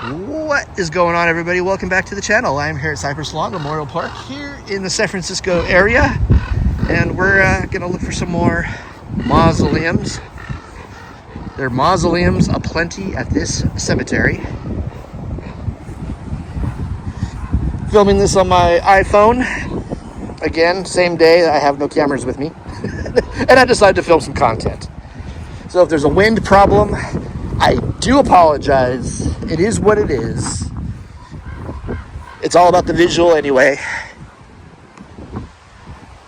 What is going on, everybody? Welcome back to the channel. I'm here at Cypress Lawn Memorial Park here in the San Francisco area, and we're gonna look for some more mausoleums. There are mausoleums aplenty at this cemetery. Filming this on my iPhone. Again, same day, I have no cameras with me. And I decided to film some content. So if there's a wind problem, I do apologize. It is what it is. It's all about the visual anyway.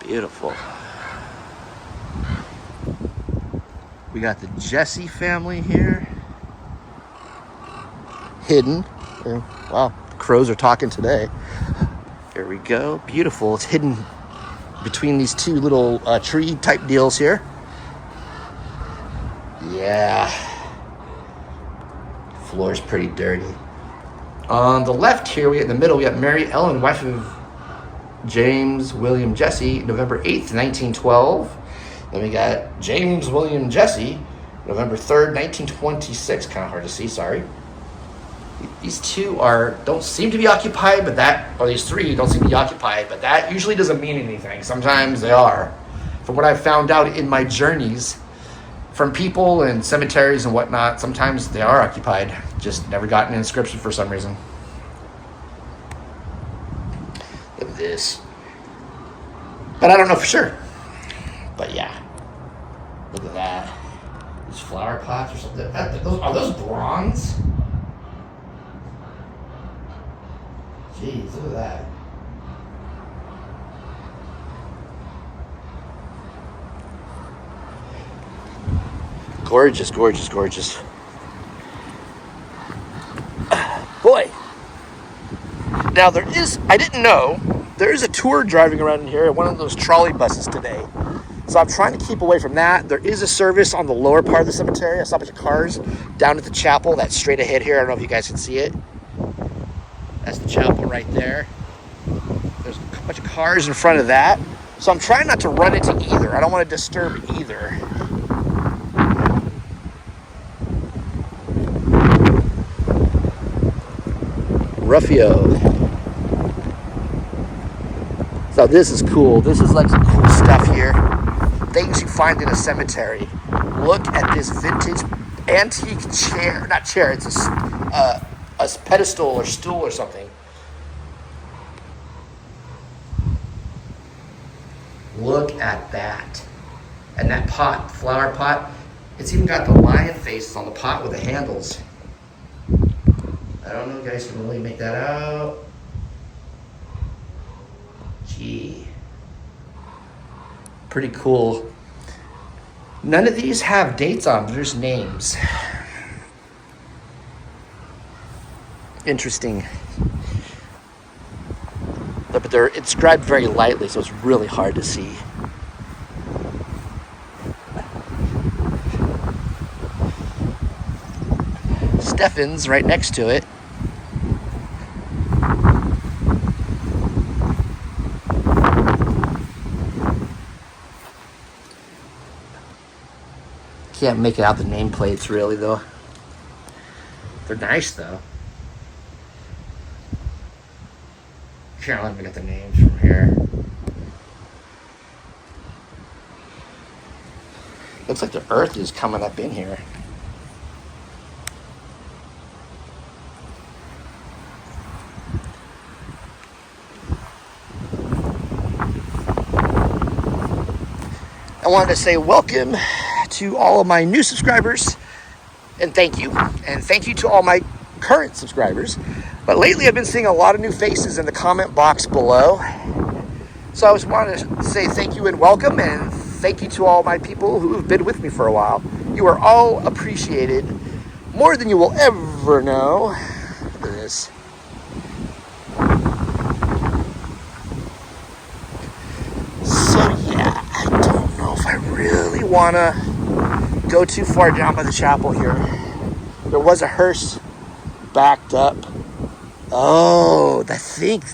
Beautiful. We got the Jesse family here. Hidden. Wow, crows are talking today. Here we go. Beautiful. It's hidden between these two little tree type deals here. Yeah. Floor's pretty dirty. On the left here, in the middle, we got Mary Ellen, wife of James William Jesse, November 8th, 1912. Then we got James William Jesse, November 3rd, 1926. Kind of hard to see, sorry. These two don't seem to be occupied, or these three don't seem to be occupied, but that usually doesn't mean anything. Sometimes they are. From what I've found out in my journeys, from people and cemeteries and whatnot, sometimes they are occupied. Just never gotten an inscription for some reason. Look at this. But I don't know for sure. But yeah. Look at that. These flower pots or something. Are those bronze? Jeez, look at that. Gorgeous, gorgeous, gorgeous. Boy. Now I didn't know, there is a tour driving around in here at one of those trolley buses today. So I'm trying to keep away from that. There is a service on the lower part of the cemetery. I saw a bunch of cars down at the chapel. That's straight ahead here. I don't know if you guys can see it. That's the chapel right there. There's a bunch of cars in front of that. So I'm trying not to run into either. I don't want to disturb either. Ruffio. So this is cool. This is like some cool stuff here. Things you find in a cemetery. Look at this vintage antique chair. Not chair, it's a pedestal or stool or something. Look at that. And that pot, flower pot, it's even got the lion faces on the pot with the handles. I don't know if you guys can really make that out. Gee. Pretty cool. None of these have dates on them, there's names. Interesting. But they're inscribed very lightly, so it's really hard to see. Stefan's right next to it. Can't make it out the nameplates really though. They're nice though. Can't let me get the names from here. Looks like the earth is coming up in here. I wanted to say welcome to all of my new subscribers, and thank you. And thank you to all my current subscribers. But lately I've been seeing a lot of new faces in the comment box below. So I just wanted to say thank you and welcome, and thank you to all my people who have been with me for a while. You are all appreciated more than you will ever know. Look at this. So yeah, I don't know if I really want to go too far down by the chapel here. There was a hearse backed up. Oh, I think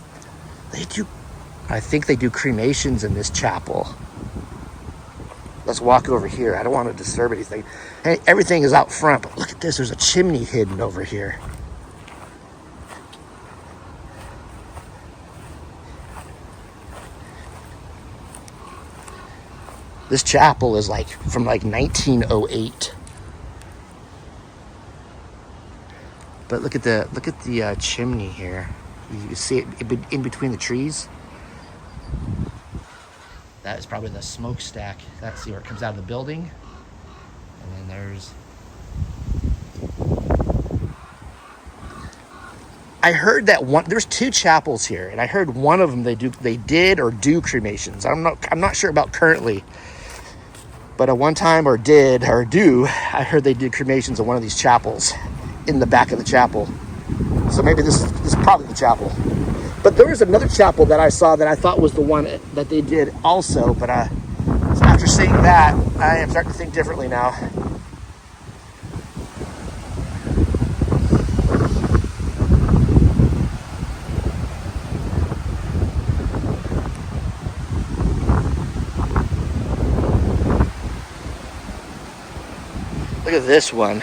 they do cremations in this chapel. Let's walk over here. I don't want to disturb anything. Hey, everything is out front, but look at this. There's a chimney hidden over here. This chapel is like from like 1908. But look at the chimney here. You see it in between the trees. That is probably the smokestack. That's where it comes out of the building. And then there's. I heard that there's two chapels here, and I heard one of them they did or do cremations. I'm not sure about currently, but at one time or did or do, I heard they did cremations in one of these chapels, in the back of the chapel. So maybe this is probably the chapel. But there was another chapel that I saw that I thought was the one that they did also. But so after seeing that, I am starting to think differently now. Look at this one.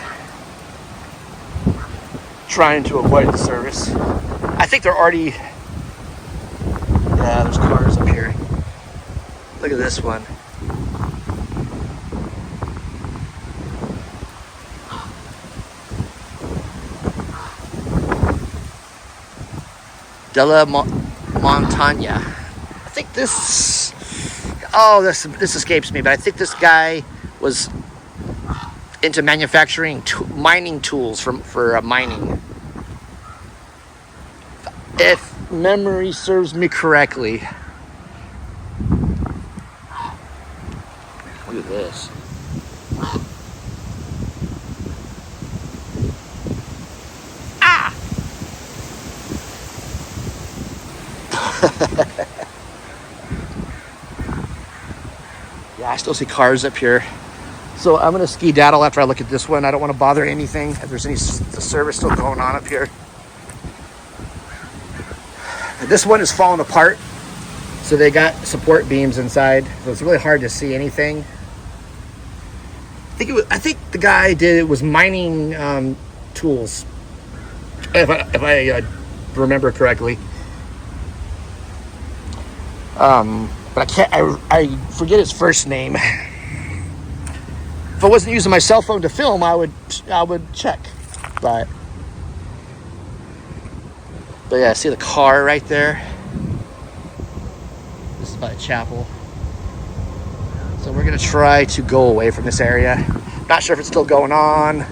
Trying to avoid the service. I think they're already. Yeah, there's cars up here. Look at this one. Della Montagna. I think this. Oh, this escapes me, but I think this guy was into manufacturing mining tools for mining. If memory serves me correctly. Look at this. Ah! Yeah, I still see cars up here. So I'm going to skedaddle after I look at this one. I don't want to bother anything if there's any the service still going on up here. This one is falling apart. So they got support beams inside. So it's really hard to see anything. I think the guy was mining tools. If I remember correctly. But I forget his first name. If I wasn't using my cell phone to film, I would check. But yeah, see the car right there? This is by a chapel. So we're gonna try to go away from this area. Not sure if it's still going on.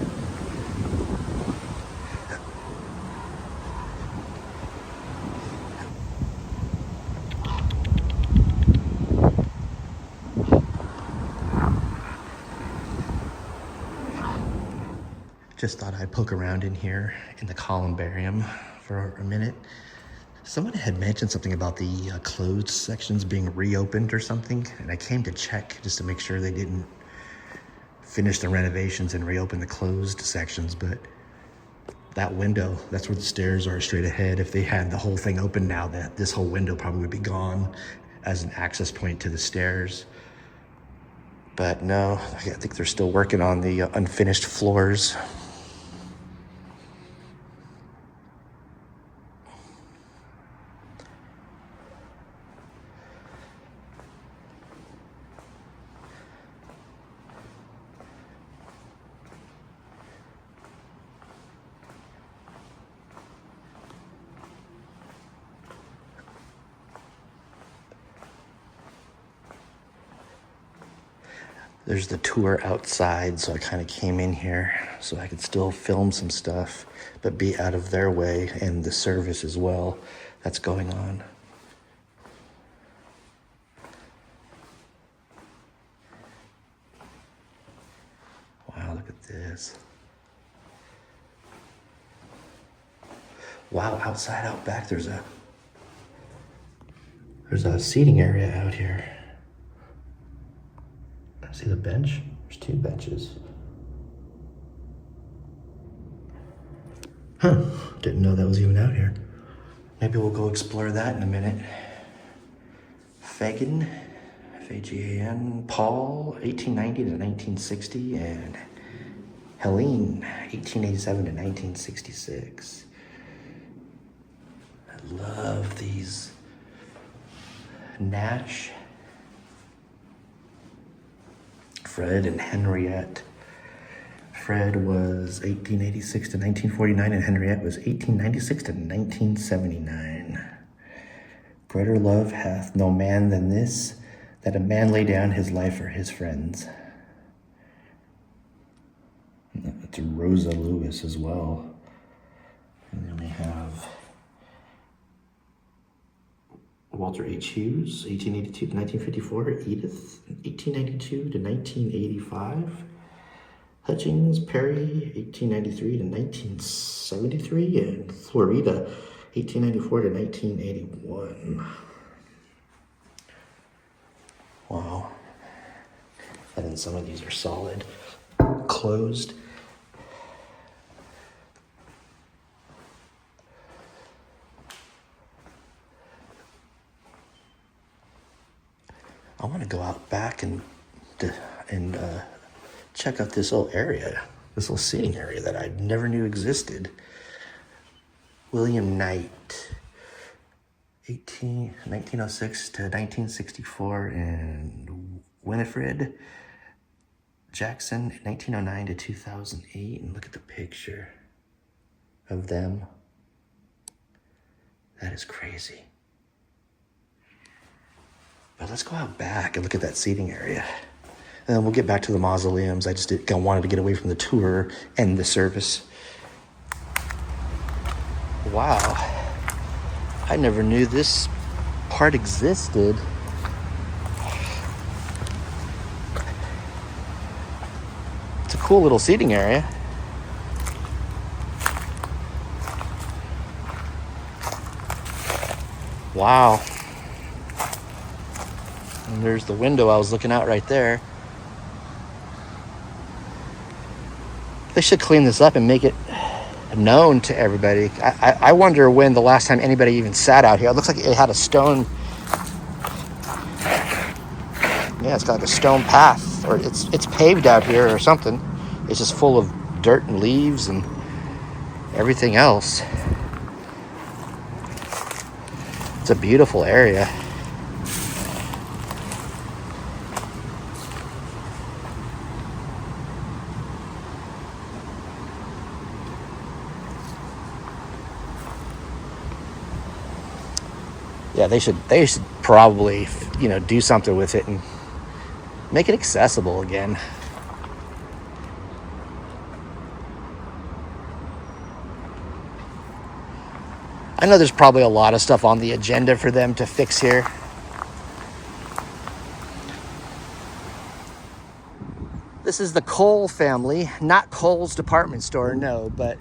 Just thought I'd poke around in here in the Columbarium for a minute. Someone had mentioned something about the closed sections being reopened or something, and I came to check just to make sure they didn't finish the renovations and reopen the closed sections. But that window, that's where the stairs are straight ahead. If they had the whole thing open now, this whole window probably would be gone as an access point to the stairs. But no, I think they're still working on the unfinished floors. There's the tour outside, so I kind of came in here so I could still film some stuff, but be out of their way, and the service as well that's going on. Wow, look at this. Wow, outside, out back, there's a seating area out here. See the bench? There's two benches. Huh, didn't know that was even out here. Maybe we'll go explore that in a minute. Fagan, F-A-G-A-N, Paul, 1890 to 1960, and Helene, 1887 to 1966. I love these Nash Fred and Henriette. Fred was 1886 to 1949, and Henriette was 1896 to 1979. Greater love hath no man than this, that a man lay down his life for his friends. It's Rosa Lewis as well. And then we have Walter H. Hughes, 1882 to 1954. Edith, 1892 to 1985. Hutchings Perry, 1893 to 1973. And Florida, 1894 to 1981. Wow. And then some of these are solid, closed. I want to go out back and check out this little area, this little seating area that I never knew existed. William Knight, 1906 to 1964, and Winifred Jackson, 1909 to 2008. And look at the picture of them. That is crazy. But let's go out back and look at that seating area. And then we'll get back to the mausoleums. I just wanted to get away from the tour and the service. Wow. I never knew this part existed. It's a cool little seating area. Wow. And there's the window I was looking out right there. They should clean this up and make it known to everybody. I wonder when the last time anybody even sat out here. It looks like it had a stone. Yeah, it's got like a stone path, or it's paved out here or something. It's just full of dirt and leaves and everything else. It's a beautiful area. Yeah, they should probably, do something with it and make it accessible again. I know there's probably a lot of stuff on the agenda for them to fix here. This is the Cole family, not Cole's department store, no, but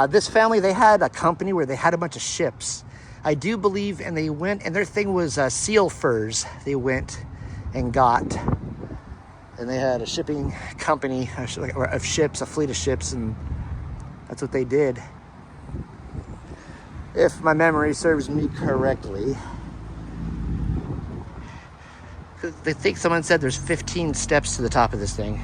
this family, they had a company where they had a bunch of ships. I do believe, and they went, and their thing was seal furs. They went and got, and they had a shipping company of ships, a fleet of ships, and that's what they did. If my memory serves me correctly. They think someone said there's 15 steps to the top of this thing.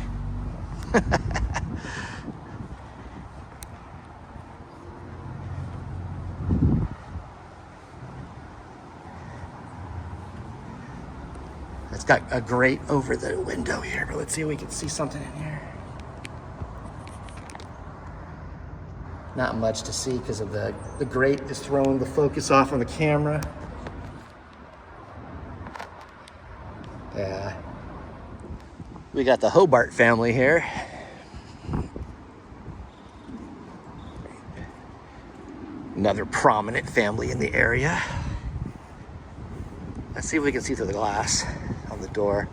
It's got a grate over the window here, but let's see if we can see something in here. Not much to see because of the grate is throwing the focus off on the camera. Yeah. We got the Hobart family here. Another prominent family in the area. Let's see if we can see through the glass on the door.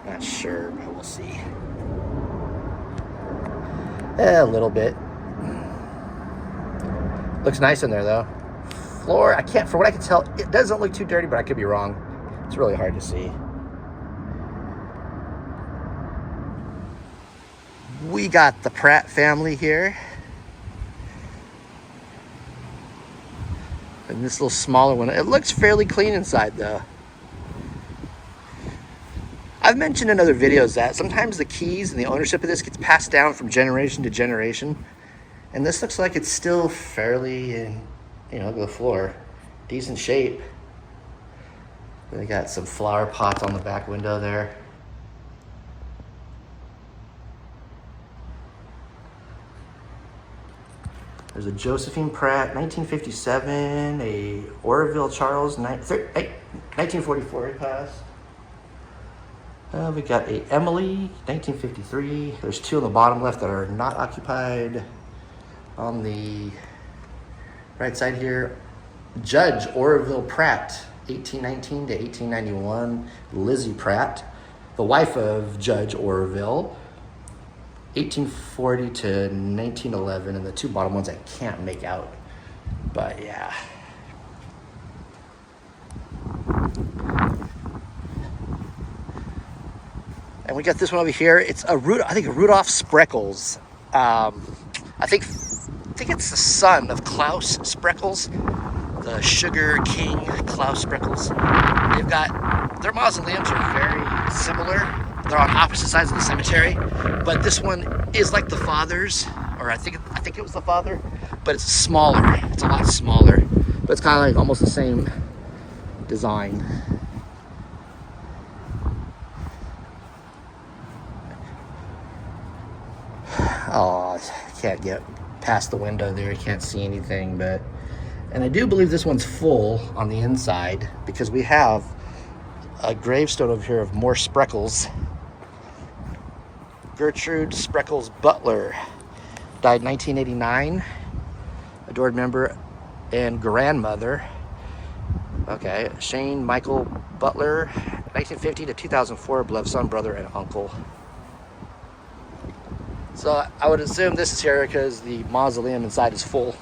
Not sure, but we'll see. A little bit. Looks nice in there though. Floor, for what I can tell, it doesn't look too dirty, but I could be wrong. It's really hard to see. We got the Pratt family here. And this little smaller one. It looks fairly clean inside though. I've mentioned in other videos that sometimes the keys and the ownership of this gets passed down from generation to generation. And this looks like it's still fairly in, you know, the floor, decent shape. They got some flower pots on the back window there. There's a Josephine Pratt, 1957, a Orville Charles, 1944 he passed. We got a Emily, 1953. There's two on the bottom left that are not occupied. On the right side here, Judge Orville Pratt, 1819 to 1891. Lizzie Pratt, the wife of Judge Orville, 1840 to 1911. And the two bottom ones I can't make out, but yeah. And we got this one over here. It's a Rudolph Spreckles. I think it's the son of Klaus Spreckles, the Sugar King Klaus Spreckles. They've got, their mausoleums are very similar. They're on opposite sides of the cemetery, but this one is like the father's, or I think it was the father, but it's smaller. It's a lot smaller, but it's kind of like almost the same design. Oh, I can't get past the window there. I can't see anything, but, and I do believe this one's full on the inside because we have a gravestone over here of more Spreckles. Gertrude Spreckles Butler, died 1989, adored member and grandmother. Okay, Shane Michael Butler, 1950 to 2004, beloved son, brother, and uncle. So I would assume this is here because the mausoleum inside is full.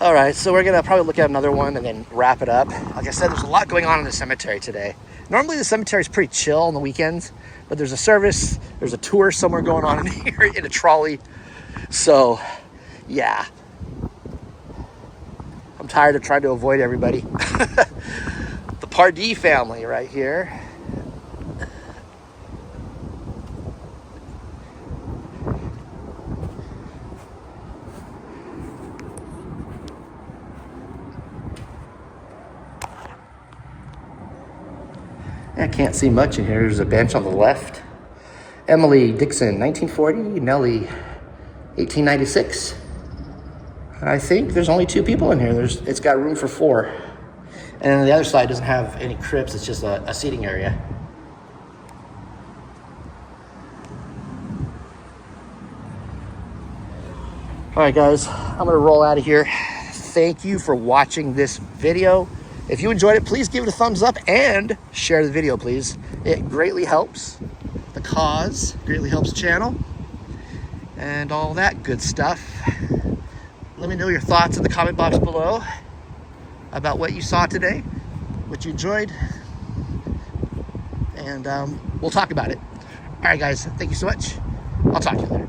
All right, so we're gonna probably look at another one and then wrap it up. Like I said, there's a lot going on in the cemetery today. Normally the cemetery is pretty chill on the weekends, but there's a service, there's a tour somewhere going on in here in a trolley. So yeah, I'm tired of trying to avoid everybody. The Pardee family right here. I can't see much in here. There's a bench on the left. Emily Dixon, 1940. Nellie, 1896. I think there's only two people in here. It's got room for four. And then the other side doesn't have any crypts. It's just a seating area. All right, guys, I'm gonna roll out of here. Thank you for watching this video. If you enjoyed it, please give it a thumbs up and share the video, please. It greatly helps the cause, greatly helps the channel, and all that good stuff. Let me know your thoughts in the comment box below about what you saw today, what you enjoyed, and we'll talk about it. All right, guys, thank you so much. I'll talk to you later.